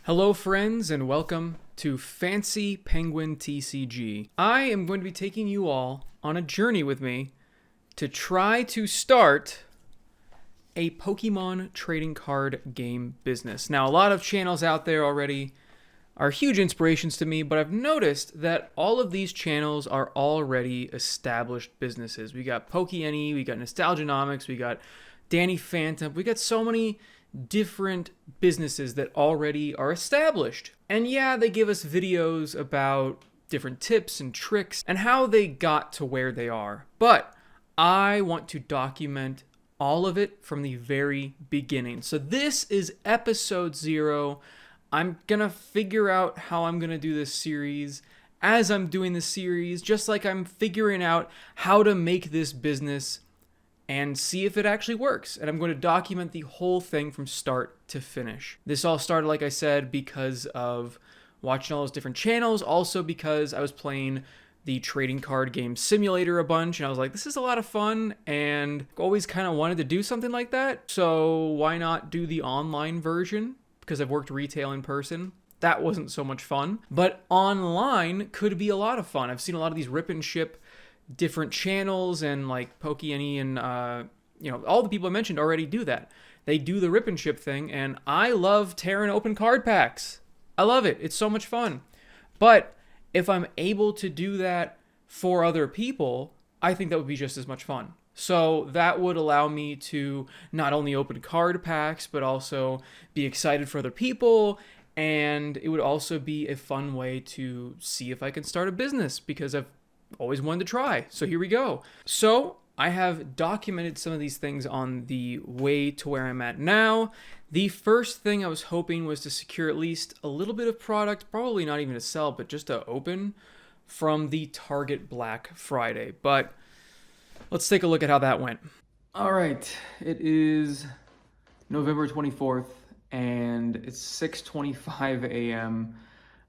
Hello friends and welcome to Fancy Penguin TCG. I am going to be taking you all on a journey with me to try to start a Pokemon trading card game business. Now, a lot of channels out there already are huge inspirations to me, but I've noticed that all of these channels are already established businesses. We got PokeAny, we got Nostalgianomics, we got Danny Phantom, we got so many different businesses that already are established. And yeah, they give us videos about different tips and tricks and how they got to where they are. But I want to document all of it from the very beginning. So this is episode 0. I'm gonna figure out how I'm gonna do this series as I'm doing the series, just like I'm figuring out how to make this business and see if it actually works. And I'm going to document the whole thing from start to finish. This all started, like I said, because of watching all those different channels. Also because I was playing the trading card game simulator a bunch. And I was like, this is a lot of fun. And always kind of wanted to do something like that. So why not do the online version? Because I've worked retail in person. That wasn't so much fun. But online could be a lot of fun. I've seen a lot of these rip and ship different channels, and like PokeAny and all the people I mentioned already do that. They do the rip and ship thing, and I love tearing open card packs. I love it. It's so much fun. But if I'm able to do that for other people, I think that would be just as much fun. So that would allow me to not only open card packs, but also be excited for other people. And it would also be a fun way to see if I can start a business, because I've always wanted to try. So here we go. So I have documented some of these things on the way to where I'm at now. The first thing I was hoping was to secure at least a little bit of product, probably not even to sell, but just to open from the Target Black Friday. But let's take a look at how that went. All right, it is November 24th and it's 6:25 a.m.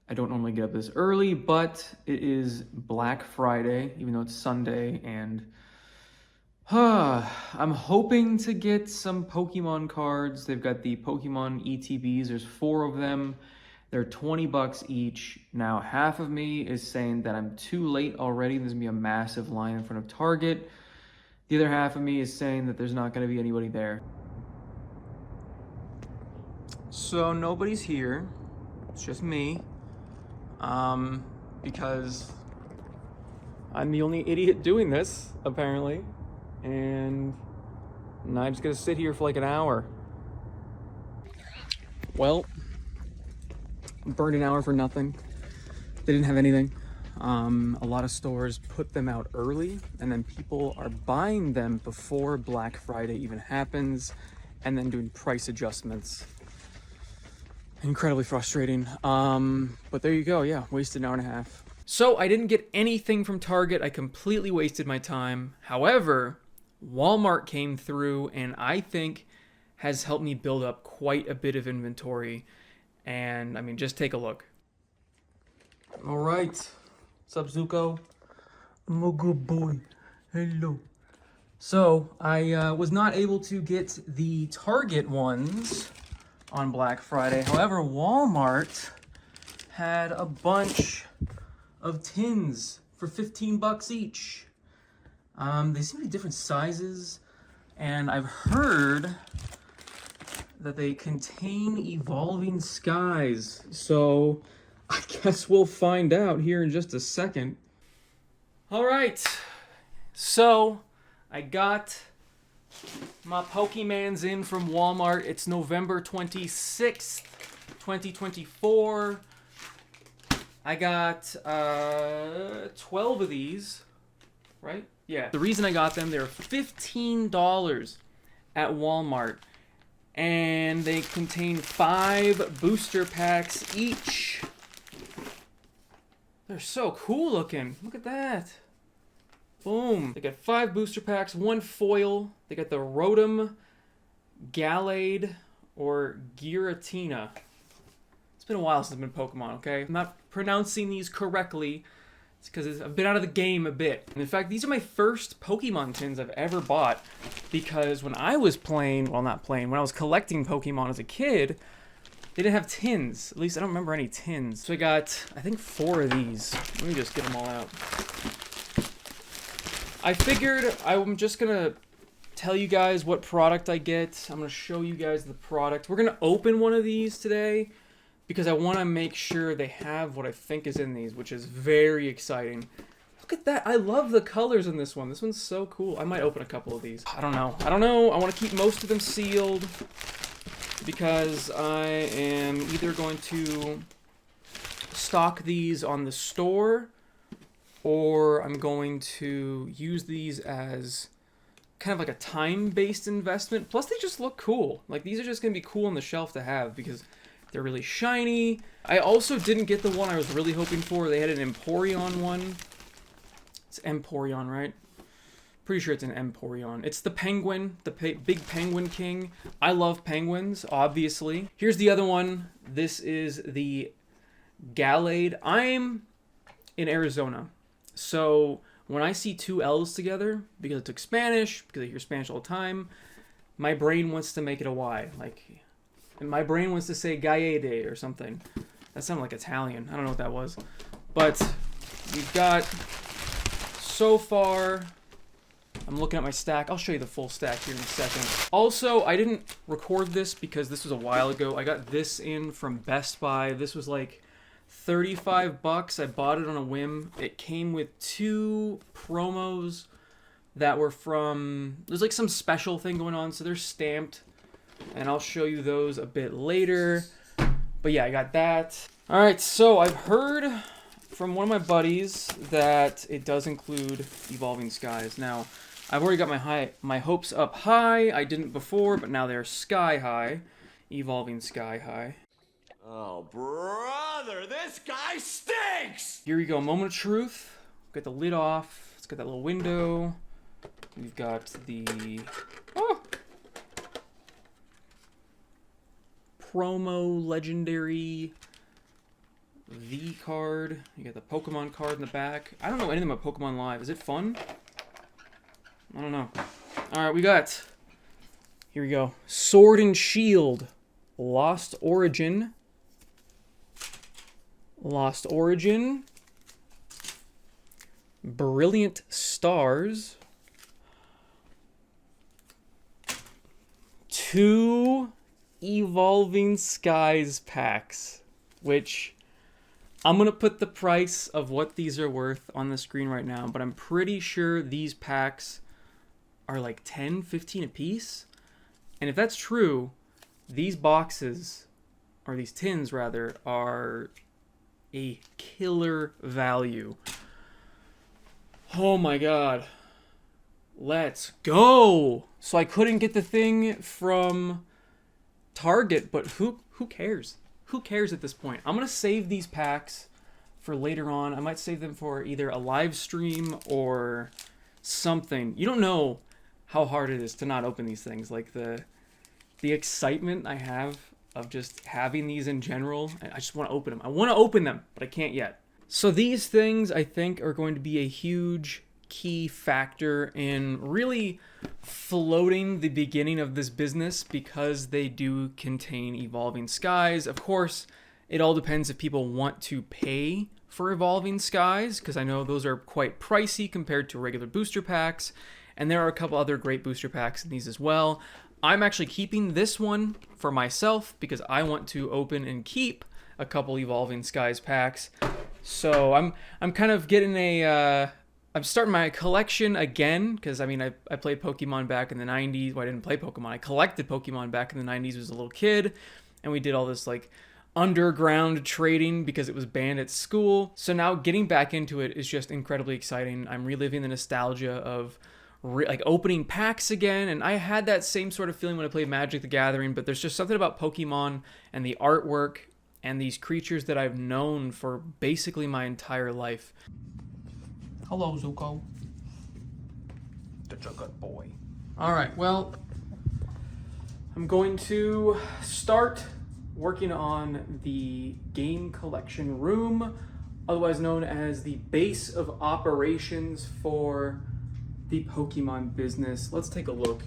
I don't normally get up this early, but it is Black Friday, even though it's Sunday, and I'm hoping to get some Pokemon cards. They've got the Pokemon ETBs. There's 4 of them. They're $20 each. Now, half of me is saying that I'm too late already. There's gonna be a massive line in front of Target. The other half of me is saying that there's not gonna be anybody there. So nobody's here. It's just me. Because I'm the only idiot doing this, apparently, and I'm just gonna sit here for like an hour. Well, burned an hour for nothing. They didn't have anything. A lot of stores put them out early, and then people are buying them before Black Friday even happens, and then doing price adjustments. Incredibly frustrating. But there you go. Yeah, wasted an hour and a half. So I didn't get anything from Target. I completely wasted my time. However, Walmart came through and I think has helped me build up quite a bit of inventory. And I mean, just take a look. All right. What's up, Zuko? I'm a good boy. Hello. So I was not able to get the Target ones on Black Friday. However, Walmart had a bunch of tins for $15 each. They seem to be different sizes, and I've heard that they contain Evolving Skies. So I guess we'll find out here in just a second. All right, so I got my Pokemans in from Walmart. It's November 26th, 2024. I got 12 of these, right? Yeah. The reason I got them, they're $15 at Walmart. And they contain 5 booster packs each. They're so cool looking. Look at that. Boom. They got 5 booster packs, 1 foil. They got the Rotom, Gallade, or Giratina. It's been a while since I've been Pokemon, okay? I'm not pronouncing these correctly. It's because I've been out of the game a bit. And in fact, these are my first Pokemon tins I've ever bought. Because when I was playing, well, not playing, when I was collecting Pokemon as a kid, They didn't have tins. At least I don't remember any tins. So I got, I think, 4 of these. Let me just get them all out. I figured I'm just gonna tell you guys what product I get. I'm gonna show you guys the product. We're gonna open one of these today because I want to make sure they have what I think is in these, which is very exciting. Look at that. I love the colors in this one. This one's so cool. I might open a couple of these. I don't know. I want to keep most of them sealed because I am either going to stock these on the store or I'm going to use these as kind of like a time-based investment. Plus, they just look cool. Like, these are just going to be cool on the shelf to have because they're really shiny. I also didn't get the one I was really hoping for. They had an Emporion one. It's Emporion, right? Pretty sure it's an Emporion. It's the penguin, the big penguin king. I love penguins, obviously. Here's the other one. This is the Gallade. I'm in Arizona. So when I see 2 L's together, because I took Spanish, because I hear Spanish all the time, my brain wants to make it a Y. Like, and my brain wants to say Gallade or something. That sounded like Italian. I don't know what that was. But we've got, so far, I'm looking at my stack. I'll show you the full stack here in a second. Also, I didn't record this because this was a while ago. I got this in from Best Buy. This was like $35. I bought it on a whim. It came with 2 promos that were from, there's like some special thing going on, so they're stamped, and I'll show you those a bit later. But yeah, I got that. All right, so I've heard from one of my buddies that it does include Evolving Skies. Now, I've already got my hopes up high. I didn't before, but now they're sky high. Evolving Sky High. Oh, brother, this guy stinks! Here we go, moment of truth. Got the lid off. It's got that little window. We've got the promo legendary V card. You got the Pokemon card in the back. I don't know anything about Pokemon Live. Is it fun? I don't know. Alright, we got, here we go, Sword and Shield, Lost Origin, Brilliant Stars, 2 Evolving Skies packs, which I'm going to put the price of what these are worth on the screen right now, but I'm pretty sure these packs are like 10, 15 a piece. And if that's true, these boxes, or these tins rather, are a killer value. Oh my god. Let's go! So I couldn't get the thing from Target, but who cares? Who cares at this point? I'm going to save these packs for later on. I might save them for either a live stream or something. You don't know how hard it is to not open these things. Like the excitement I have of just having these in general. I just want to open them. I want to open them, but I can't yet. So these things, I think, are going to be a huge key factor in really floating the beginning of this business because they do contain Evolving Skies. Of course, it all depends if people want to pay for Evolving Skies, because I know those are quite pricey compared to regular booster packs, and there are a couple other great booster packs in these as well. I'm actually keeping this one for myself because I want to open and keep a couple Evolving Skies packs. So I'm kind of getting I'm starting my collection again because, I mean, I played Pokemon back in the 90s. Well, I didn't play Pokemon. I collected Pokemon back in the 90s as a little kid, and we did all this, like, underground trading because it was banned at school. So now getting back into it is just incredibly exciting. I'm reliving the nostalgia of like opening packs again, and I had that same sort of feeling when I played Magic the Gathering, but there's just something about Pokemon and the artwork and these creatures that I've known for basically my entire life. Hello, Zuko. Such a good boy. All right, well, I'm going to start working on the game collection room, otherwise known as the base of operations for the Pokemon business. Let's take a look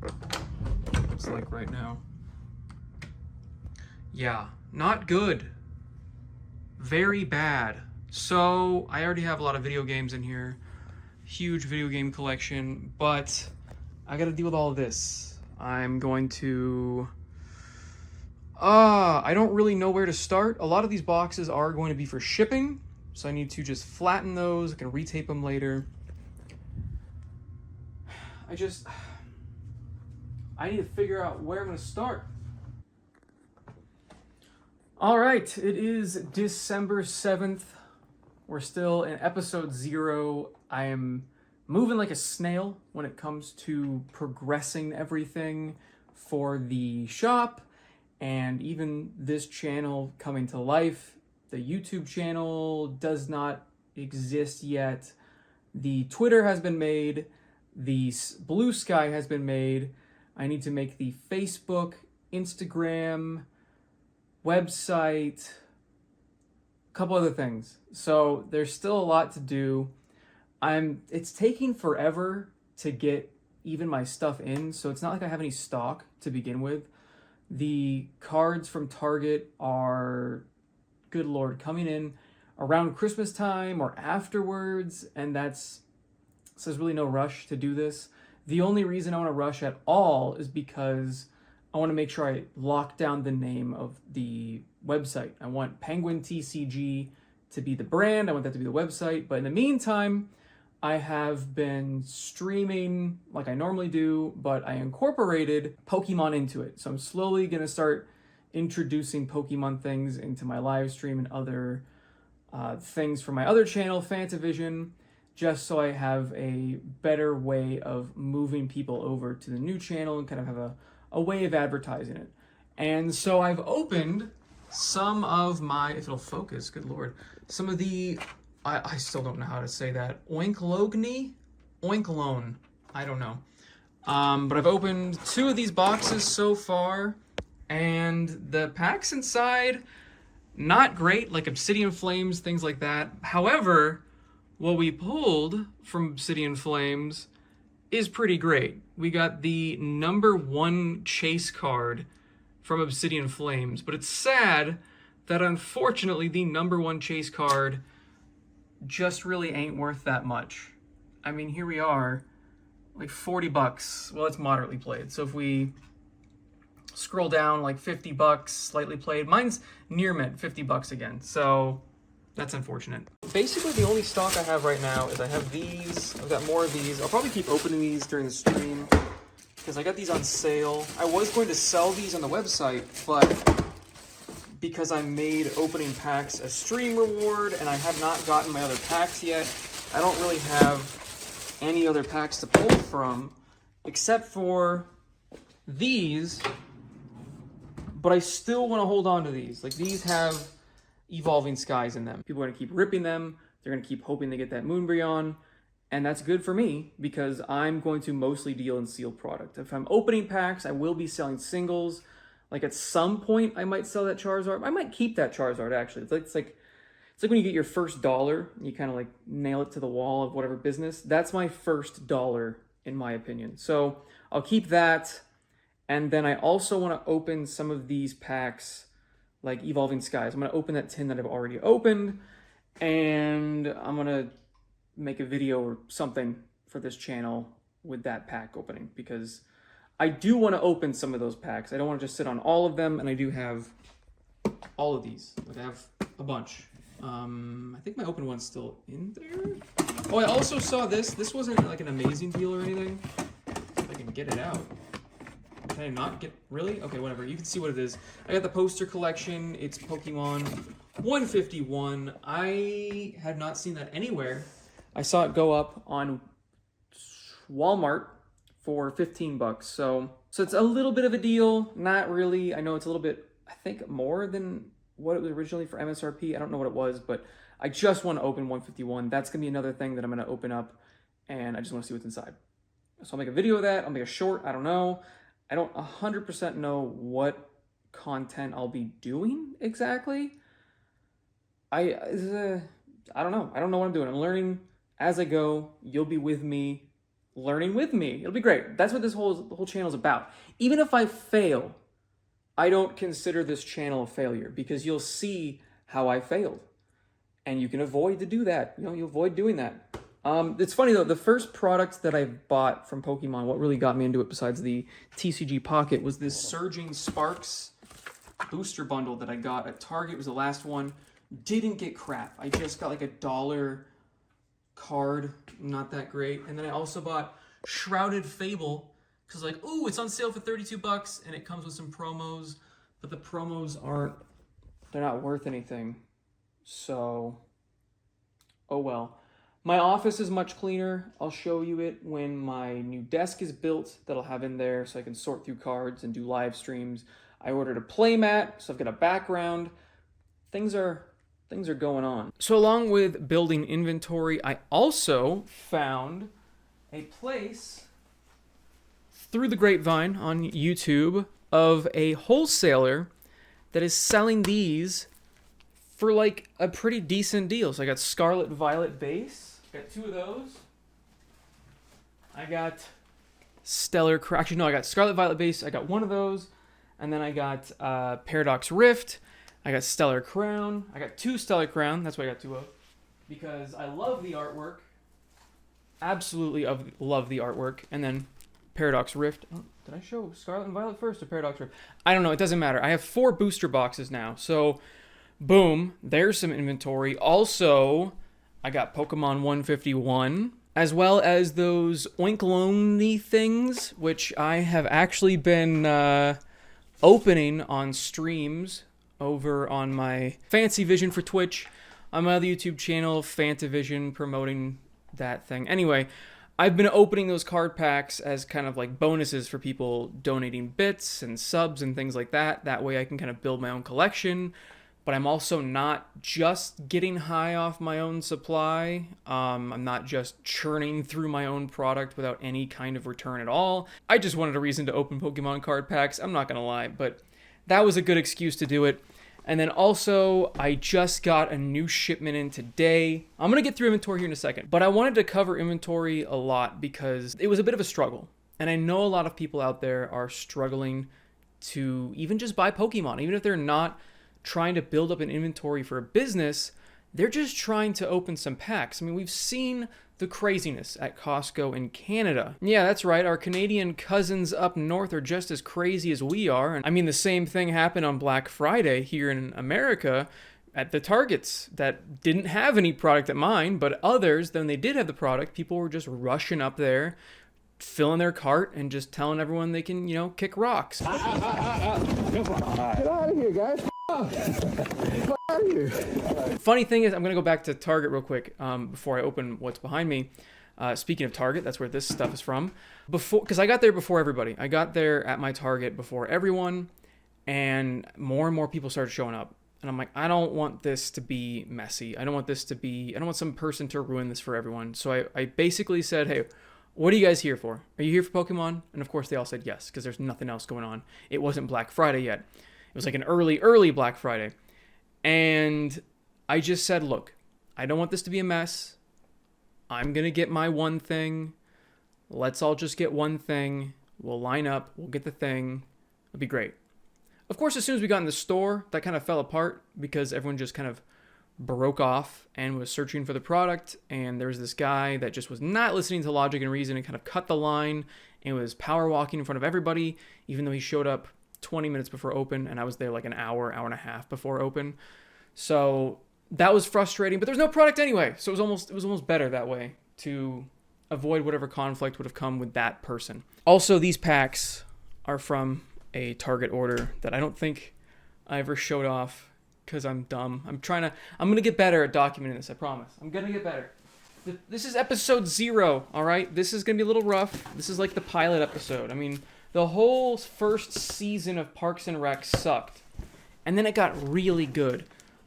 what it's like right now. Yeah, not good. Very bad. So, I already have a lot of video games in here. Huge video game collection, but I gotta deal with all of this. I'm going to... I don't really know where to start. A lot of these boxes are going to be for shipping, so I need to just flatten those. I can retape them later. I need to figure out where I'm going to start. All right, it is December 7th. We're still in episode 0. I am moving like a snail when it comes to progressing everything for the shop and even this channel coming to life. The YouTube channel does not exist yet. The Twitter has been made. The Blue Sky has been made. I need to make the Facebook, Instagram, website, a couple other things. So there's still a lot to do. It's taking forever to get even my stuff in, so it's not like I have any stock to begin with. The cards from Target are, good Lord, coming in around Christmas time or afterwards, and so there's really no rush to do this. The only reason I want to rush at all is because I want to make sure I lock down the name of the website. I want Penguin TCG to be the brand. I want that to be the website. But in the meantime, I have been streaming like I normally do, but I incorporated Pokemon into it. So I'm slowly going to start introducing Pokemon things into my live stream and other things from my other channel, Fantavision, just so I have a better way of moving people over to the new channel and kind of have a way of advertising it. And so I've opened some of my, if it'll focus, good Lord, some of the, I still don't know how to say that, Oinkologne, I don't know. But I've opened 2 of these boxes so far, and the packs inside, not great, like Obsidian Flames, things like that. However, what we pulled from Obsidian Flames is pretty great. We got the #1 chase card from Obsidian Flames, but it's sad that unfortunately the #1 chase card just really ain't worth that much. I mean, here we are, like $40. Well, it's moderately played. So if we scroll down, like $50, slightly played. Mine's near mint, $50 again. So that's unfortunate. Basically, the only stock I have right now is I have these. I've got more of these. I'll probably keep opening these during the stream because I got these on sale. I was going to sell these on the website, but because I made opening packs a stream reward and I have not gotten my other packs yet, I don't really have any other packs to pull from except for these, but I still want to hold on to these. Like, these have Evolving Skies in them. People are going to keep ripping them. They're going to keep hoping they get that Moonbryon, and that's good for me because I'm going to mostly deal in sealed product. If I'm opening packs, I will be selling singles. Like, at some point, I might sell that Charizard. I might keep that Charizard, actually. It's like when you get your first dollar, you kind of like nail it to the wall of whatever business. That's my first dollar, in my opinion. So I'll keep that. And then I also want to open some of these packs, like Evolving Skies. I'm going to open that tin that I've already opened, and I'm going to make a video or something for this channel with that pack opening, because I do want to open some of those packs. I don't want to just sit on all of them, and I do have all of these. Like, I have a bunch. I think my open one's still in there. Oh, I also saw this. This wasn't like an amazing deal or anything. If I can get it out. Can I not get... Really? Okay, whatever. You can see what it is. I got the poster collection. It's Pokemon 151. I had not seen that anywhere. I saw it go up on Walmart for $15. So it's a little bit of a deal. Not really. I know it's a little bit, I think, more than what it was originally for MSRP. I don't know what it was, but I just want to open 151. That's going to be another thing that I'm going to open up, and I just want to see what's inside. So I'll make a video of that. I'll make a short. I don't know. I don't 100% know what content I'll be doing exactly. I don't know. I don't know what I'm doing. I'm learning as I go. You'll be with me, learning with me. It'll be great. That's what this whole channel is about. Even if I fail, I don't consider this channel a failure because you'll see how I failed. And you can avoid to do that. You avoid doing that. It's funny though, the first product that I bought from Pokemon, what really got me into it besides the TCG Pocket, was this Surging Sparks booster bundle that I got at Target. It was the last one. Didn't get crap. I just got like $1 card, not that great. And then I also bought Shrouded Fable, because like, ooh, it's on sale for $32 and it comes with some promos, but the promos they're not worth anything. So, oh well. My office is much cleaner. I'll show you it when my new desk is built that I'll have in there so I can sort through cards and do live streams. I ordered a playmat, so I've got a background. Things are going on. So along with building inventory, I also found a place through the grapevine on YouTube of a wholesaler that is selling these for like a pretty decent deal. So I got Scarlet Violet base. Got 2 of those. I got Stellar Crown. Actually, no, I got Scarlet Violet base. I got 1 of those. And then I got Paradox Rift. I got Stellar Crown. I got 2 Stellar Crown. That's what I got 2 of. Because I love the artwork. Absolutely love the artwork. And then Paradox Rift. Oh, did I show Scarlet and Violet first or Paradox Rift? I don't know. It doesn't matter. I have 4 booster boxes now. So, boom. There's some inventory. Also, I got Pokemon 151, as well as those Oinkologne things, which I have actually been opening on streams over on my Fancy Vision for Twitch, on my other YouTube channel, Fantavision, promoting that thing. Anyway, I've been opening those card packs as kind of like bonuses for people donating bits and subs and things like that. That way I can kind of build my own collection. But I'm also not just getting high off my own supply. I'm not just churning through my own product without any kind of return at all. I just wanted a reason to open Pokemon card packs. I'm not going to lie, but that was a good excuse to do it. And then also, I just got a new shipment in today. I'm going to get through inventory here in a second, but I wanted to cover inventory a lot because it was a bit of a struggle. And I know a lot of people out there are struggling to even just buy Pokemon, even if they're not trying to build up an inventory for a business, they're just trying to open some packs. I mean, we've seen the craziness at Costco in Canada. Yeah, that's right. Our Canadian cousins up north are just as crazy as we are. And I mean, the same thing happened on Black Friday here in America at the Targets that didn't have any product at mine, but others, then they did have the product. People were just rushing up there, filling their cart and just telling everyone they can, kick rocks. Get out of here, guys. Get out of here. Funny thing is, I'm going to go back to Target real quick before I open what's behind me. Speaking of Target, that's where this stuff is from. Because I got there before everybody. I got there at my Target before everyone, and more people started showing up. And I'm like, I don't want this to be messy. I don't want some person to ruin this for everyone. So I basically said, hey, what are you guys here for? Are you here for Pokemon? And of course they all said yes, because there's nothing else going on. It wasn't Black Friday yet. It was like an early Black Friday. And I just said, look, I don't want this to be a mess. I'm going to get my one thing. Let's all just get one thing. We'll line up. We'll get the thing. It'll be great. Of course, as soon as we got in the store, that kind of fell apart because everyone just kind of broke off and was searching for the product, and there was this guy that just was not listening to logic and reason and kind of cut the line and was power walking in front of everybody, even though he showed up 20 minutes before open, and I was there like an hour and a half before open. So that was frustrating, but there's no product anyway, so it was almost better that way to avoid whatever conflict would have come with that person. Also, these packs are from a Target order that I don't think I ever showed off because I'm dumb. I'm going to get better at documenting this, I promise. I'm going to get better. This is episode 0, all right? This is going to be a little rough. This is like the pilot episode. I mean, the whole first season of Parks and Rec sucked, and then it got really good.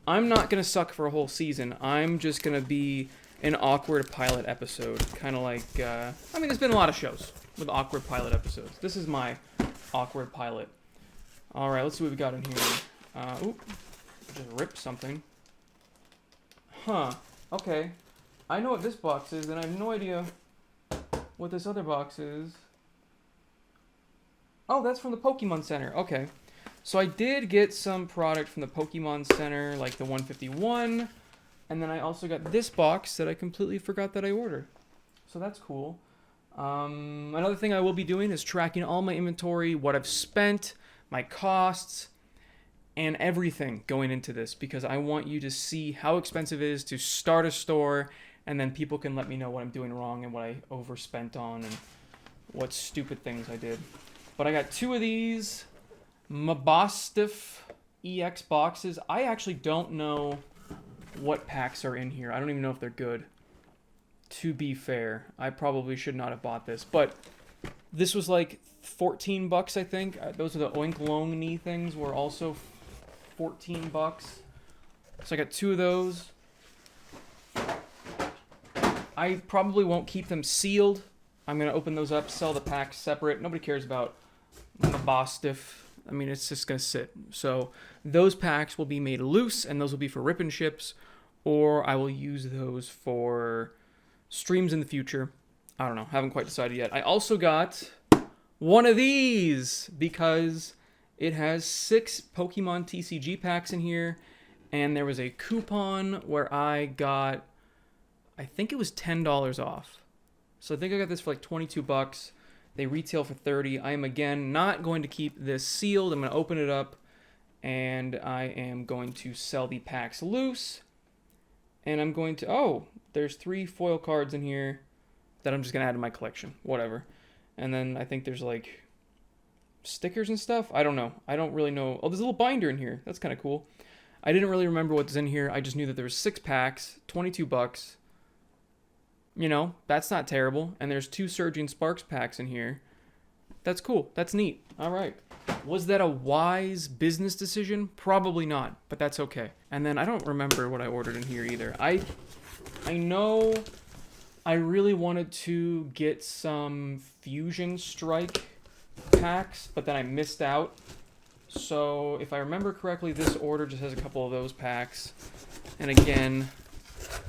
I'm not going to suck for a whole season. I'm just going to be an awkward pilot episode, kind of like, there's been a lot of shows with awkward pilot episodes. This is my awkward pilot. All right, let's see what we got in here. Just ripped something. Huh. Okay. I know what this box is, and I have no idea what this other box is. Oh, that's from the Pokemon Center. Okay. So I did get some product from the Pokemon Center, like the 151, and then I also got this box that I completely forgot that I ordered. So that's cool. Another thing I will be doing is tracking all my inventory, what I've spent, my costs, and everything going into this, because I want you to see how expensive it is to start a store, and then people can let me know what I'm doing wrong and what I overspent on and what stupid things I did. But I got 2 of these Mabosstiff EX boxes. I actually don't know what packs are in here. I don't even know if they're good. To be fair, I probably should not have bought this, but this was like 14 bucks, I think. Those are the Oink Long Knee things were also 14 bucks. So I got 2 of those. I probably won't keep them sealed. I'm going to open those up, sell the packs separate. Nobody cares about Mabosstiff. I mean, it's just going to sit. So those packs will be made loose, and those will be for rip and ships, or I will use those for streams in the future. I don't know. Haven't quite decided yet. I also got one of these because it has 6 Pokemon TCG packs in here, and there was a coupon where I got, I think it was $10 off. So I think I got this for like 22 bucks. They retail for 30. I am again not going to keep this sealed. I'm going to open it up, and I am going to sell the packs loose. And I'm going to, oh, there's 3 foil cards in here that I'm just going to add to my collection. Whatever. And then I think there's like stickers and stuff. I don't know. I don't really know. Oh, there's a little binder in here. That's kind of cool. I didn't really remember what's in here. I just knew that there was 6 packs, 22 bucks. You know, that's not terrible. And there's 2 Surging Sparks packs in here. That's cool. That's neat. All right. Was that a wise business decision? Probably not, but that's okay. And then I don't remember what I ordered in here either. I know I really wanted to get some Fusion Strike packs, but then I missed out. So if I remember correctly, this order just has a couple of those packs. And again,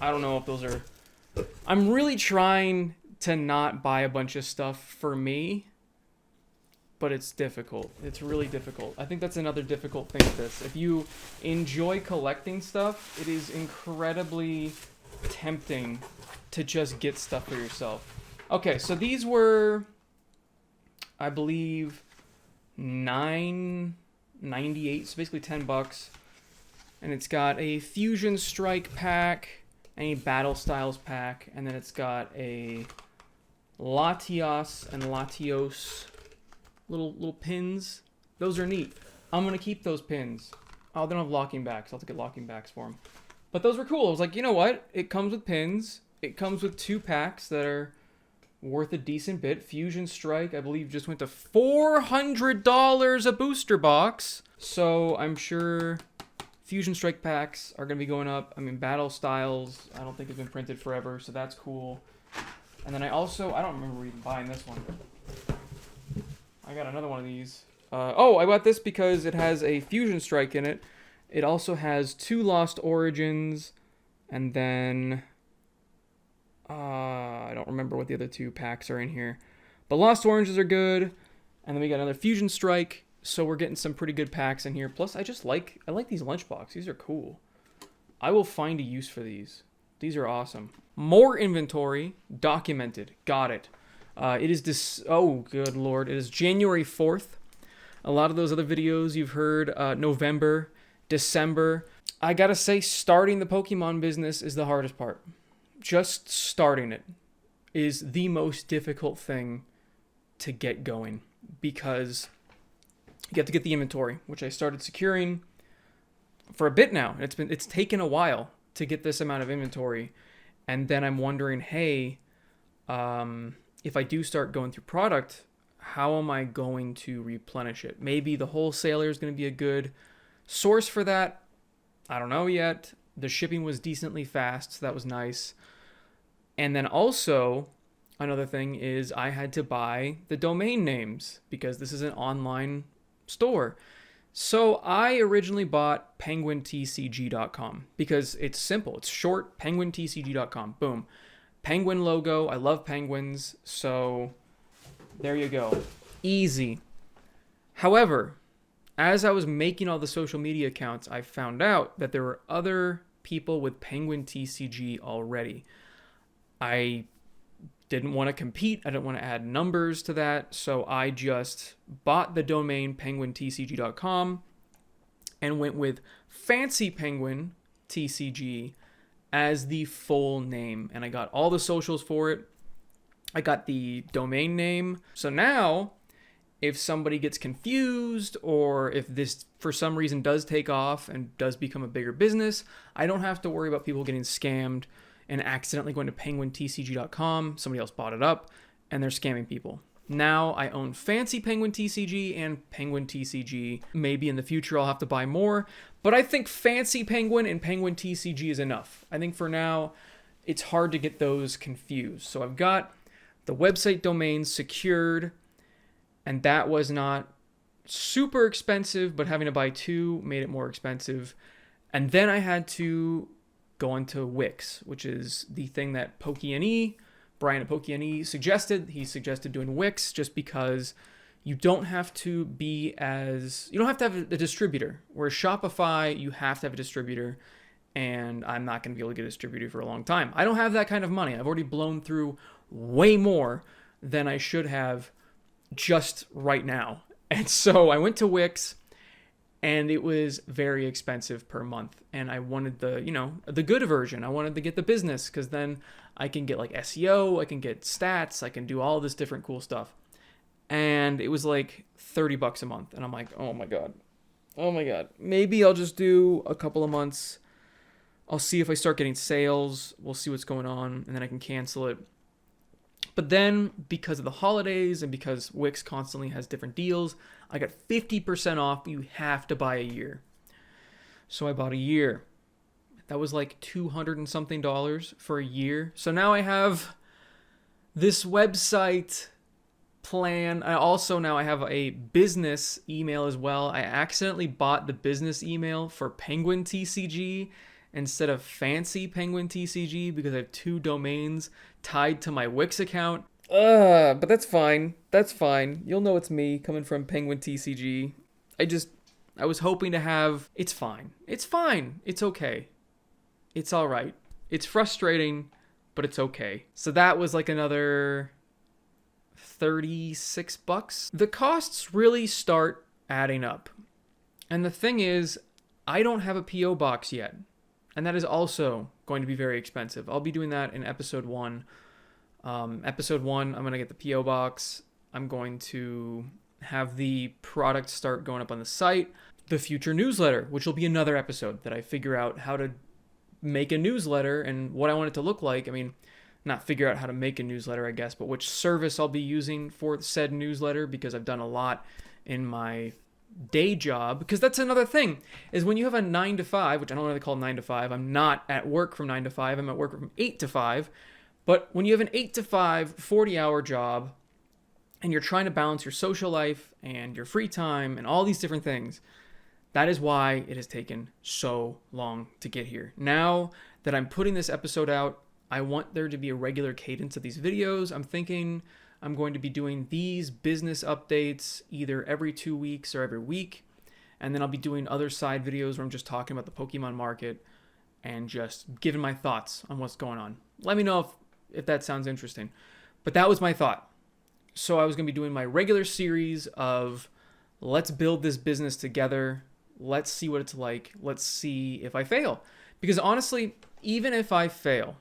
I don't know if those are... I'm really trying to not buy a bunch of stuff for me, but it's difficult. It's really difficult. I think that's another difficult thing with this. If you enjoy collecting stuff, it is incredibly tempting to just get stuff for yourself. Okay, so these were, I believe, $9.98, so basically 10 bucks. And it's got a Fusion Strike pack, a Battle Styles pack, and then it's got a Latios and Latios little pins. Those are neat. I'm gonna keep those pins. Oh, they don't have locking backs. I'll have to get locking backs for them. But those were cool. I was like, you know what? It comes with pins. It comes with 2 packs that are worth a decent bit. Fusion Strike, I believe, just went to $400 a booster box. So I'm sure Fusion Strike packs are going to be going up. I mean, Battle Styles, I don't think it's been printed forever, so that's cool. And then I don't remember even buying this one. I got another one of these. Oh, I bought this because it has a Fusion Strike in it. It also has 2 Lost Origins, and then I don't remember what the other 2 packs are in here. But Lost Oranges are good, and then we got another Fusion Strike. So we're getting some pretty good packs in here. Plus, I like these lunchbox. These are cool. I will find a use for these. These are awesome. More inventory documented. Got it. It is this. Oh, good lord! It is January 4th. A lot of those other videos you've heard. November, December. I gotta say, starting the Pokemon business is the hardest part. Just starting it is the most difficult thing to get going, because you have to get the inventory, which I started securing for a bit now. It's taken a while to get this amount of inventory. And then I'm wondering, hey, if I do start going through product, how am I going to replenish it? Maybe the wholesaler is going to be a good source for that. I don't know yet. The shipping was decently fast, so that was nice. And then also, another thing is I had to buy the domain names because this is an online store. So I originally bought penguintcg.com because it's simple. It's short, penguintcg.com. Boom. Penguin logo. I love penguins. So there you go. Easy. However, as I was making all the social media accounts, I found out that there were other people with Penguin TCG already. I didn't want to compete. I didn't want to add numbers to that. So I just bought the domain penguintcg.com and went with Fancy Penguin TCG as the full name. And I got all the socials for it. I got the domain name. So now, if somebody gets confused, or if this for some reason does take off and does become a bigger business, I don't have to worry about people getting scammed and accidentally going to penguintcg.com. Somebody else bought it up and they're scamming people. Now I own Fancy Penguin TCG and Penguin TCG. Maybe in the future I'll have to buy more, but I think Fancy Penguin and Penguin TCG is enough. I think for now it's hard to get those confused. So I've got the website domain secured, and that was not super expensive, but having to buy two made it more expensive. And then I had to go into Wix, which is the thing that PokeNE, Brian at PokeNE suggested. He suggested doing Wix just because you don't have to have a distributor. Whereas Shopify, you have to have a distributor, and I'm not going to be able to get a distributor for a long time. I don't have that kind of money. I've already blown through way more than I should have just right now. And so I went to Wix, and it was very expensive per month. And I wanted the good version. I wanted to get the business, because then I can get like SEO, I can get stats, I can do all this different cool stuff. And it was like $30 a month. And I'm like, oh my God. Maybe I'll just do a couple of months. I'll see if I start getting sales. We'll see what's going on, and then I can cancel it. But then, because of the holidays and because Wix constantly has different deals, I got 50% off. You have to buy a year. So I bought a year. That was like $200 and something for a year. So now I have this website plan. I have a business email as well. I accidentally bought the business email for Penguin TCG instead of Fancy Penguin TCG because I have two domains tied to my Wix account. But that's fine. You'll know it's me coming from Penguin TCG. I was hoping to have... It's fine. It's okay. It's all right. It's frustrating, but it's okay. So that was like another $36. The costs really start adding up. And the thing is, I don't have a P.O. box yet. And that is also going to be very expensive. I'll be doing that in episode 1. Episode 1, I'm going to get the P.O. box. I'm going to have the product start going up on the site. The future newsletter, which will be another episode that I figure out how to make a newsletter and what I want it to look like. I mean, not figure out how to make a newsletter, I guess, but which service I'll be using for said newsletter, because I've done a lot in my day job. Because that's another thing, is when you have a 9 to 5, which I don't really call 9 to 5. I'm not at work from 9 to 5. I'm at work from 8 to 5. But when you have an 8 to 5, 40-hour job, and you're trying to balance your social life and your free time and all these different things, that is why it has taken so long to get here. Now that I'm putting this episode out, I want there to be a regular cadence of these videos. I'm thinking I'm going to be doing these business updates either every 2 weeks or every week. And then I'll be doing other side videos where I'm just talking about the Pokemon market and just giving my thoughts on what's going on. Let me know if that sounds interesting. But that was my thought. So I was going to be doing my regular series of let's build this business together. Let's see what it's like. Let's see if I fail. Because honestly, even if I fail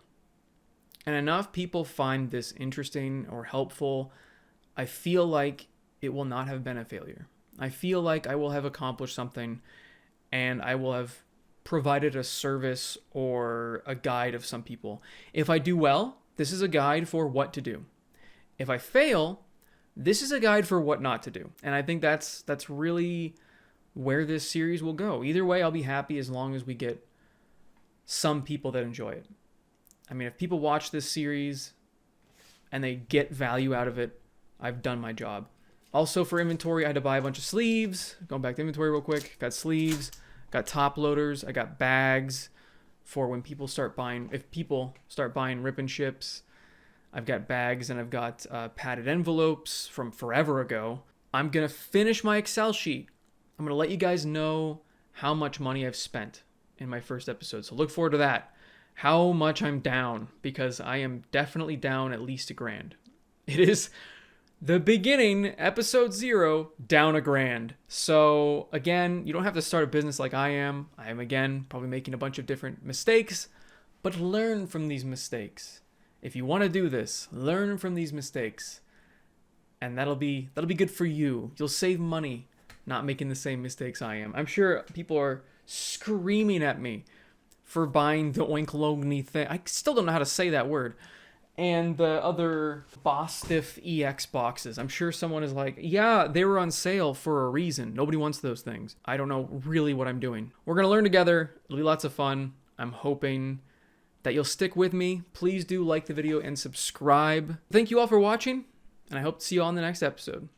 and enough people find this interesting or helpful, I feel like it will not have been a failure. I feel like I will have accomplished something, and I will have provided a service or a guide of some people. If I do well, this is a guide for what to do. If I fail, this is a guide for what not to do. And I think that's really where this series will go. Either way, I'll be happy as long as we get some people that enjoy it. I mean, if people watch this series and they get value out of it, I've done my job. Also, for inventory, I had to buy a bunch of sleeves. Going back to inventory real quick. Got sleeves, got top loaders, I got bags for when people start buying, if people start buying Rip and Ships. I've got bags, and I've got padded envelopes from forever ago. I'm going to finish my Excel sheet. I'm going to let you guys know how much money I've spent in my first episode. So look forward to that. How much I'm down, because I am definitely down at least $1,000. It is the beginning, episode 0, down $1,000. So again, you don't have to start a business like I am. I am, again, probably making a bunch of different mistakes, but learn from these mistakes. If you want to do this, learn from these mistakes. And that'll be good for you. You'll save money not making the same mistakes I am. I'm sure people are screaming at me for buying the Oinkologne thing. I still don't know how to say that word. And the other Bostiff EX boxes. I'm sure someone is like, yeah, they were on sale for a reason. Nobody wants those things. I don't know really what I'm doing. We're going to learn together. It'll be lots of fun. I'm hoping that you'll stick with me. Please do like the video and subscribe. Thank you all for watching, and I hope to see you all in the next episode.